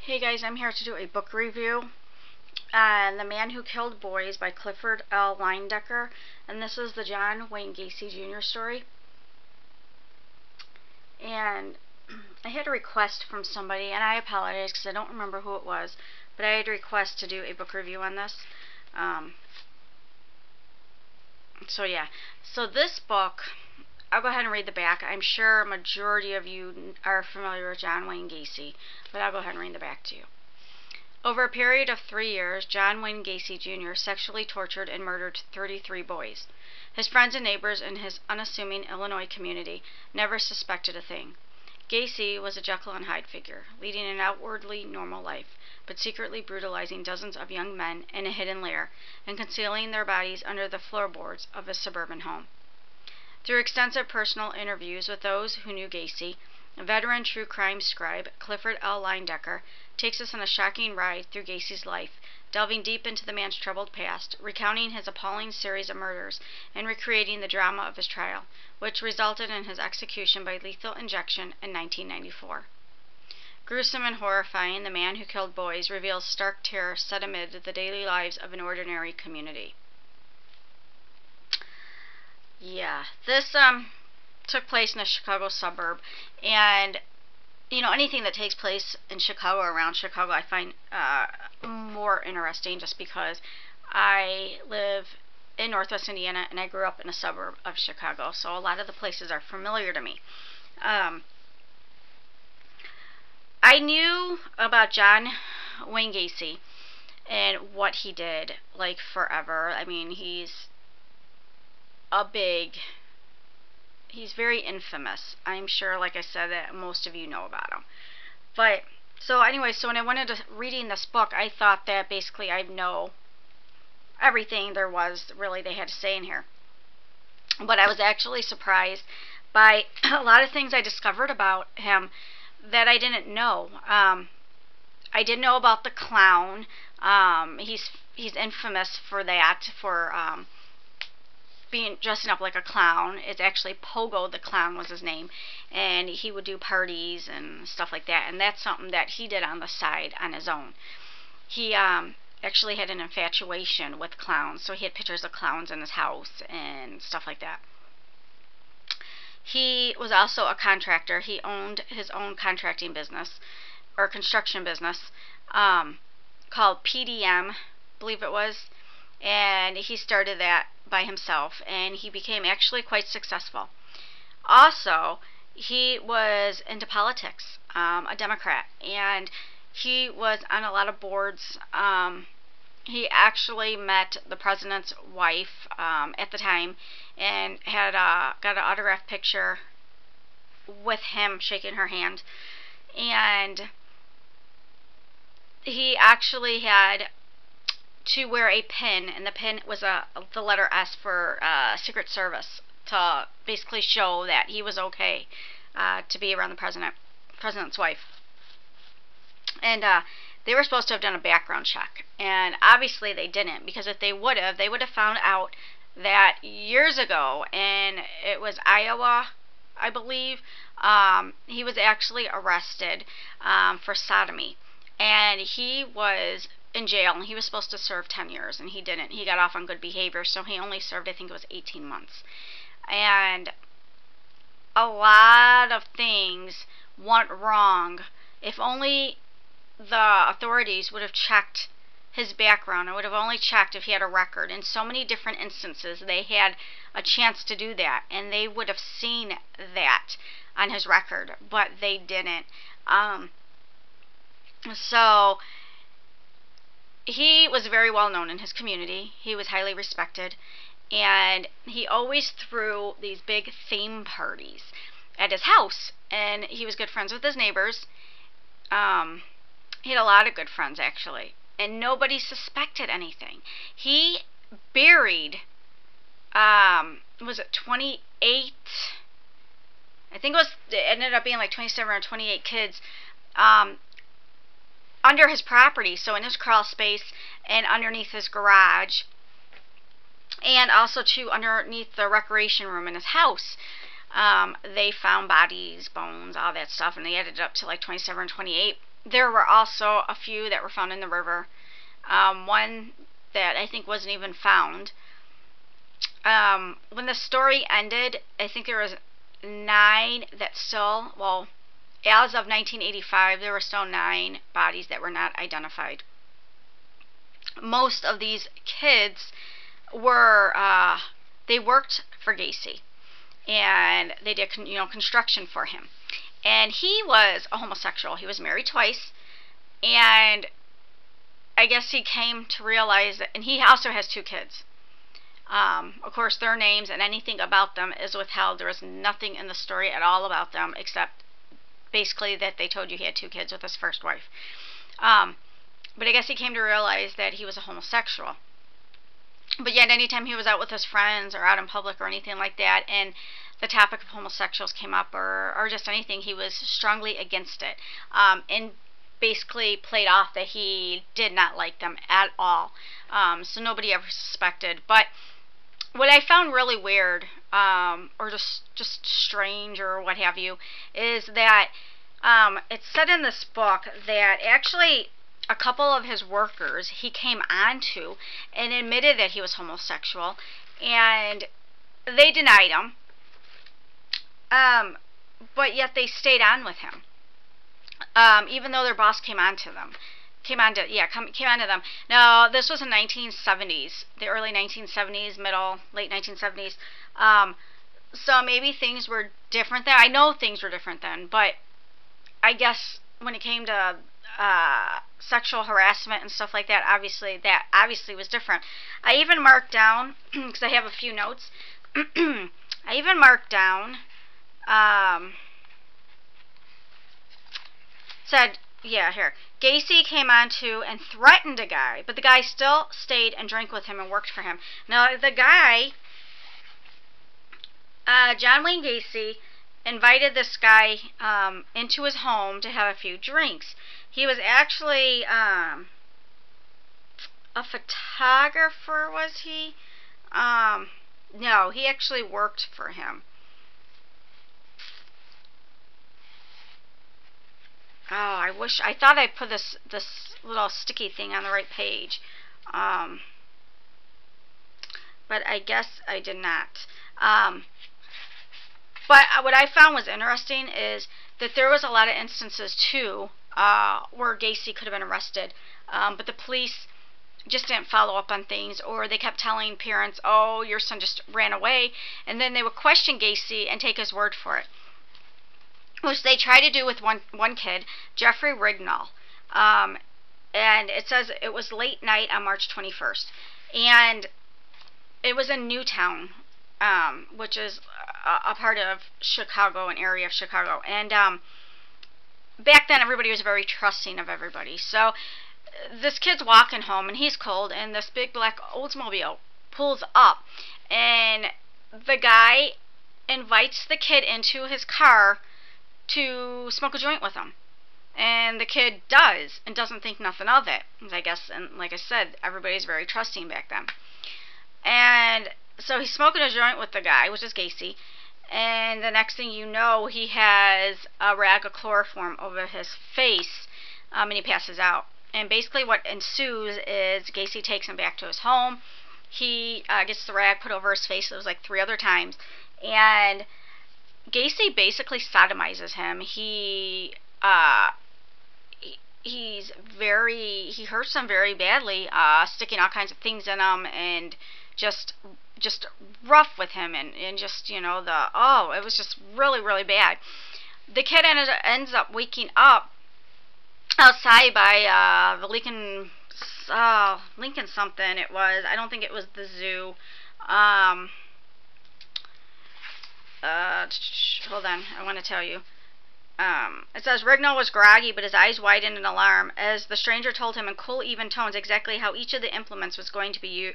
Hey guys, I'm here to do a book review on The Man Who Killed Boys by Clifford Linedecker, and this is the John Wayne Gacy Jr. story. And I had a request from somebody, and I apologize because I don't remember who it was, but I had a request to do a book review on this. So this book, I'll go ahead and read the back. I'm sure a majority of you are familiar with John Wayne Gacy, but I'll go ahead and read the back to you. Over a period of 3 years, John Wayne Gacy Jr. sexually tortured and murdered 33 boys. His friends and neighbors in his unassuming Illinois community never suspected a thing. Gacy was a Jekyll and Hyde figure, leading an outwardly normal life, but secretly brutalizing dozens of young men in a hidden lair and concealing their bodies under the floorboards of his suburban home. Through extensive personal interviews with those who knew Gacy, veteran true crime scribe Clifford Linedecker takes us on a shocking ride through Gacy's life, delving deep into the man's troubled past, recounting his appalling series of murders, and recreating the drama of his trial, which resulted in his execution by lethal injection in 1994. Gruesome and horrifying, The Man Who Killed Boys reveals stark terror set amid the daily lives of an ordinary community. Yeah, this took place in a Chicago suburb, and anything that takes place in Chicago, around Chicago, I find more interesting just because I live in Northwest Indiana and I grew up in a suburb of Chicago, so a lot of the places are familiar to me. I knew about John Wayne Gacy and what he did like forever. I mean, he's very infamous. I'm sure, like I said, that most of you know about him. But, so when I went into reading this book, I thought that basically I know everything there was, really, they had to say in here. But I was actually surprised by a lot of things I discovered about him that I didn't know. I did know about the clown. He's infamous for that, for dressing up like a clown. It's actually Pogo the Clown was his name, and he would do parties and stuff like that, and that's something that he did on the side on his own. He actually had an infatuation with clowns, so he had pictures of clowns in his house and stuff like that. He was also a contractor. He owned his own contracting business, or construction business, called PDM, I believe it was, and he started that by himself, and he became actually quite successful. Also, he was into politics, a Democrat, and he was on a lot of boards. He actually met the president's wife at the time and had got an autographed picture with him shaking her hand, and he actually had to wear a pin, and the pin was the letter S for Secret Service, to basically show that he was okay to be around the president's wife. And they were supposed to have done a background check, and obviously they didn't, because if they would have found out that years ago, and it was Iowa, I believe, he was actually arrested for sodomy, and he was in jail, and he was supposed to serve 10 years, and he didn't. He got off on good behavior, so he only served, I think it was 18 months. And a lot of things went wrong. If only the authorities would have checked his background, or would have only checked if he had a record. In so many different instances, they had a chance to do that, and they would have seen that on his record, but they didn't. So he was very well known in his community. He was highly respected, and he always threw these big theme parties at his house, and he was good friends with his neighbors. He had a lot of good friends, actually, and nobody suspected anything. He buried, was it 28? I think it ended up being like 27 or 28 kids, under his property, so in his crawl space and underneath his garage, and also underneath the recreation room in his house. They found bodies, bones, all that stuff, and they added it up to like 27 or 28 there were also a few that were found in the river. One that I think wasn't even found. When the story ended, I think there was 9 that still, well, as of 1985, there were still 9 bodies that were not identified. Most of these kids were, they worked for Gacy, and they did, construction for him. And he was a homosexual. He was married twice, and I guess he came to realize that, and he also has 2 kids. Of course, their names and anything about them is withheld. There is nothing in the story at all about them, except basically that they told you he had 2 kids with his first wife. But I guess he came to realize that he was a homosexual. But yet, anytime he was out with his friends or out in public or anything like that, and the topic of homosexuals came up, or just anything, he was strongly against it. And basically played off that he did not like them at all. So nobody ever suspected. But what I found really weird, or just strange or what have you, is that it said in this book that actually a couple of his workers he came on to and admitted that he was homosexual, and they denied him, but yet they stayed on with him, even though their boss came on to them. Came on to them. Now, this was in 1970s, the early 1970s, late 1970s. So maybe things were different then. I know things were different then, but I guess when it came to sexual harassment and stuff like that obviously was different. I even marked down, because I have a few notes, I even marked down, said, yeah, here, Gacy came on to and threatened a guy, but the guy still stayed and drank with him and worked for him. Now, the guy, John Wayne Gacy, invited this guy into his home to have a few drinks. He was actually a photographer, was he? No, he actually worked for him. Oh, I thought I put this little sticky thing on the right page. But I guess I did not. But what I found was interesting is that there was a lot of instances too where Gacy could have been arrested, but the police just didn't follow up on things, or they kept telling parents, oh, your son just ran away, and then they would question Gacy and take his word for it, which they tried to do with one kid, Jeffrey Rignall. And it says it was late night on March 21st, and it was in Newtown, which is a part of Chicago, an area of Chicago. And back then, everybody was very trusting of everybody. So this kid's walking home, and he's cold, and this big black Oldsmobile pulls up, and the guy invites the kid into his car to smoke a joint with him. And the kid does, and doesn't think nothing of it, I guess. And like I said, everybody's very trusting back then. And so he's smoking a joint with the guy, which is Gacy, and the next thing you know, he has a rag of chloroform over his face, and he passes out. And basically what ensues is Gacy takes him back to his home. He gets the rag put over his face. It was like 3 other times. And Gacy basically sodomizes him. He hurts him very badly, sticking all kinds of things in him, and just rough with him, and just, you know, it was just really, really bad. The kid ends up waking up outside by the Lincoln something it was. I don't think it was the zoo. Hold on, I want to tell you. It says Rignall was groggy, but his eyes widened in alarm as the stranger told him in cool, even tones exactly how each of the implements was going to be used.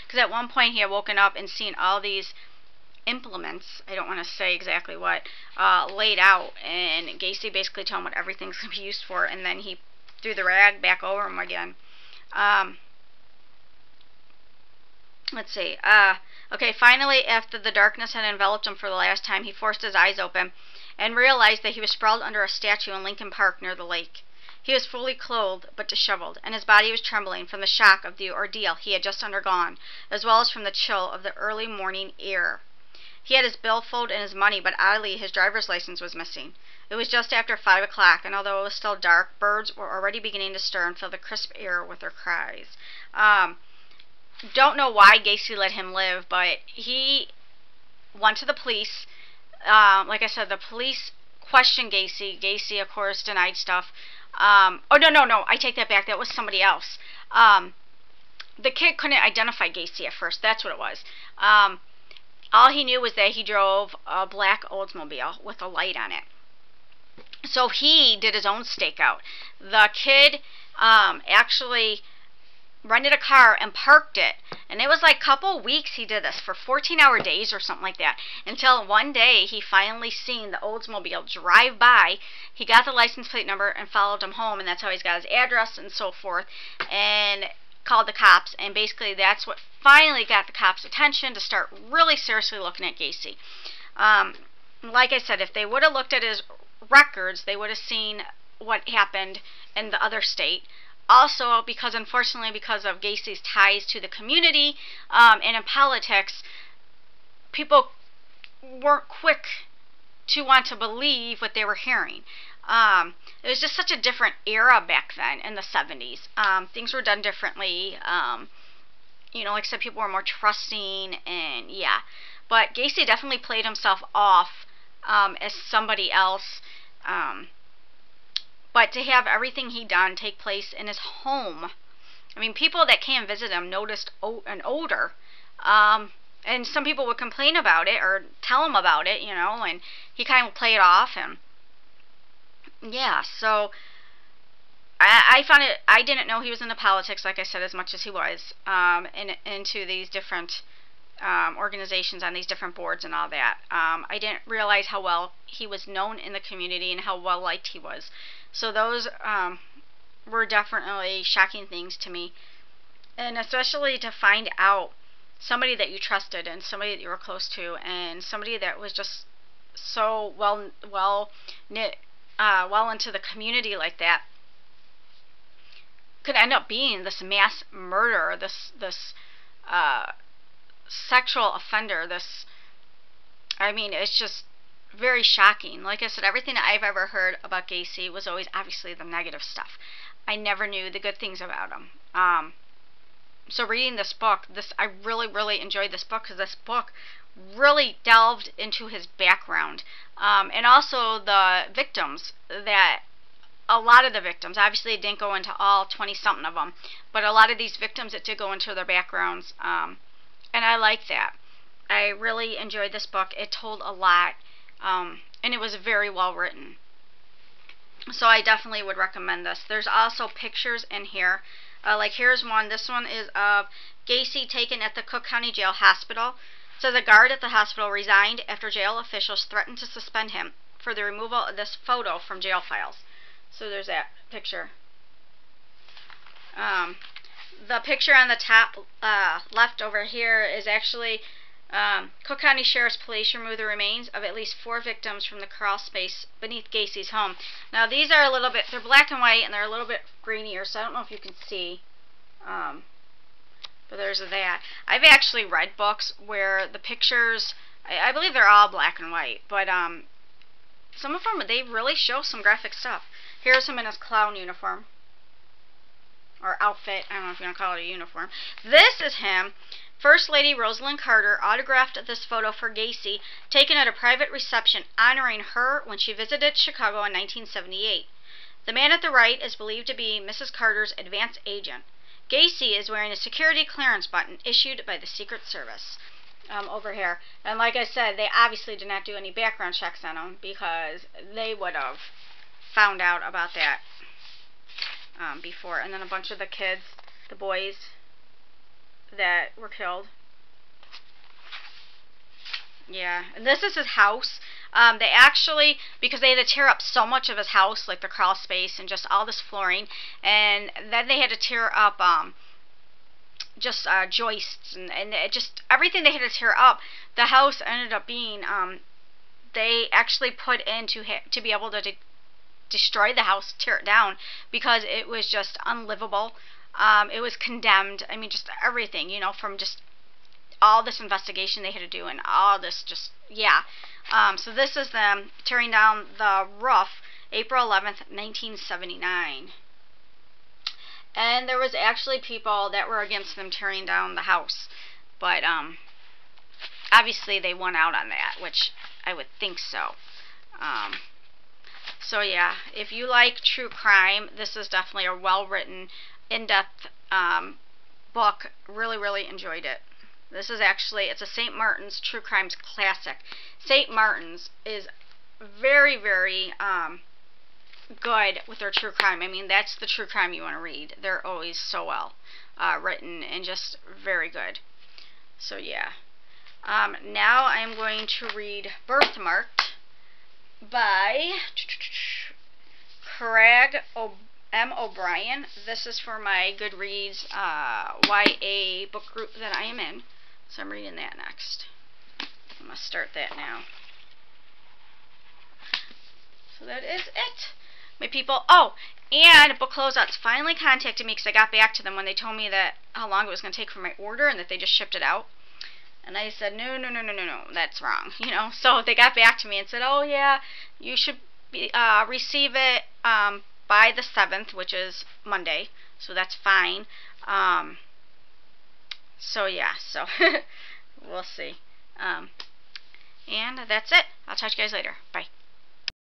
Because at one point he had woken up and seen all these implements, I don't want to say exactly what, laid out, and Gacy basically told him what everything's going to be used for, and then he threw the rag back over him again. Let's see. Okay, finally, after the darkness had enveloped him for the last time, he forced his eyes open and realized that he was sprawled under a statue in Lincoln Park near the lake. He was fully clothed but disheveled, and his body was trembling from the shock of the ordeal he had just undergone, as well as from the chill of the early morning air. He had his billfold and his money, but oddly his driver's license was missing. It was just after 5 o'clock, and although it was still dark, birds were already beginning to stir and fill the crisp air with their cries. Don't know why Gacy let him live, but he went to the police. Like I said, the police questioned Gacy. Gacy, of course, denied stuff. Oh, no, I take that back. That was somebody else. The kid couldn't identify Gacy at first. That's what it was. All he knew was that he drove a black Oldsmobile with a light on it. So he did his own stakeout. The kid actually rented a car and parked it. And it was like a couple weeks he did this, for 14-hour days or something like that. Until one day he finally seen the Oldsmobile drive by. He got the license plate number and followed him home. And that's how he's got his address and so forth. And called the cops. And basically that's what finally got the cops' attention to start really seriously looking at Gacy. Like I said, if they would have looked at his records, they would have seen what happened in the other state. Also, unfortunately, because of Gacy's ties to the community and in politics, people weren't quick to want to believe what they were hearing. It was just such a different era back then in the 70s. Things were done differently. Like I said, people were more trusting, and yeah. But Gacy definitely played himself off as somebody else. But to have everything he done take place in his home, I mean, people that came visit him noticed an odor, and some people would complain about it or tell him about it, and he kind of played it off, and yeah, so I found it, I didn't know he was into politics, like I said, as much as he was, into these different organizations on these different boards and all that. I didn't realize how well he was known in the community and how well liked he was. So those were definitely shocking things to me, and especially to find out somebody that you trusted and somebody that you were close to and somebody that was just so well knit, well into the community like that, could end up being this mass murderer, this sexual offender. I mean, it's just very shocking. Like I said, everything I've ever heard about Gacy was always obviously the negative stuff. I never knew the good things about him. So reading this book, I really enjoyed this book, because this book really delved into his background, and also the victims. That a lot of the victims, obviously it didn't go into all 20-something of them, but a lot of these victims, it did go into their backgrounds, and I like that. I really enjoyed this book. It told a lot, and it was very well written. So I definitely would recommend this. There's also pictures in here. Like here's one. This one is of Gacy taken at the Cook County Jail Hospital. So the guard at the hospital resigned after jail officials threatened to suspend him for the removal of this photo from jail files. So there's that picture. The picture on the top left over here is actually Cook County Sheriff's Police removed the remains of at least 4 victims from the crawl space beneath Gacy's home. Now these are a little bit, they're black and white and they're a little bit grainier, so I don't know if you can see. But there's that. I've actually read books where the pictures, I believe they're all black and white, but some of them, they really show some graphic stuff. Here's him in his clown uniform. Or outfit. I don't know if you want to call it a uniform. This is him. First Lady Rosalind Carter autographed this photo for Gacy, taken at a private reception honoring her when she visited Chicago in 1978. The man at the right is believed to be Mrs. Carter's advance agent. Gacy is wearing a security clearance button issued by the Secret Service. Over here. And like I said, they obviously did not do any background checks on him, because they would have found out about that before. And then a bunch of the kids, the boys that were killed. Yeah, and this is his house. They actually, because they had to tear up so much of his house, like the crawl space and just all this flooring, and then they had to tear up just joists and it just everything they had to tear up. The house ended up being they actually put in to be able to destroy the house, tear it down, because it was just unlivable. It was condemned. I mean, just everything, you know, from just all this investigation they had to do and all this just, yeah. So this is them tearing down the roof, April 11th, 1979. And there was actually people that were against them tearing down the house. But obviously they won out on that, which I would think so. So yeah, if you like true crime, this is definitely a well-written, in-depth book. Really, really enjoyed it. This is actually, it's a St. Martin's True Crimes classic. St. Martin's is very, very good with their true crime. I mean, that's the true crime you want to read. They're always so well written and just very good. So yeah. Now I'm going to read Birthmarked by Craig M. O'Brien. This is for my Goodreads YA book group that I am in. So I'm reading that next. I'm going to start that now. So that is it, my people. Oh, and Book Closeouts finally contacted me because I got back to them when they told me that how long it was going to take for my order and that they just shipped it out. And I said, no, that's wrong, you know. So they got back to me and said, oh yeah, you should receive it by the 7th, which is Monday. So that's fine. So yeah, so we'll see. And that's it. I'll talk to you guys later. Bye.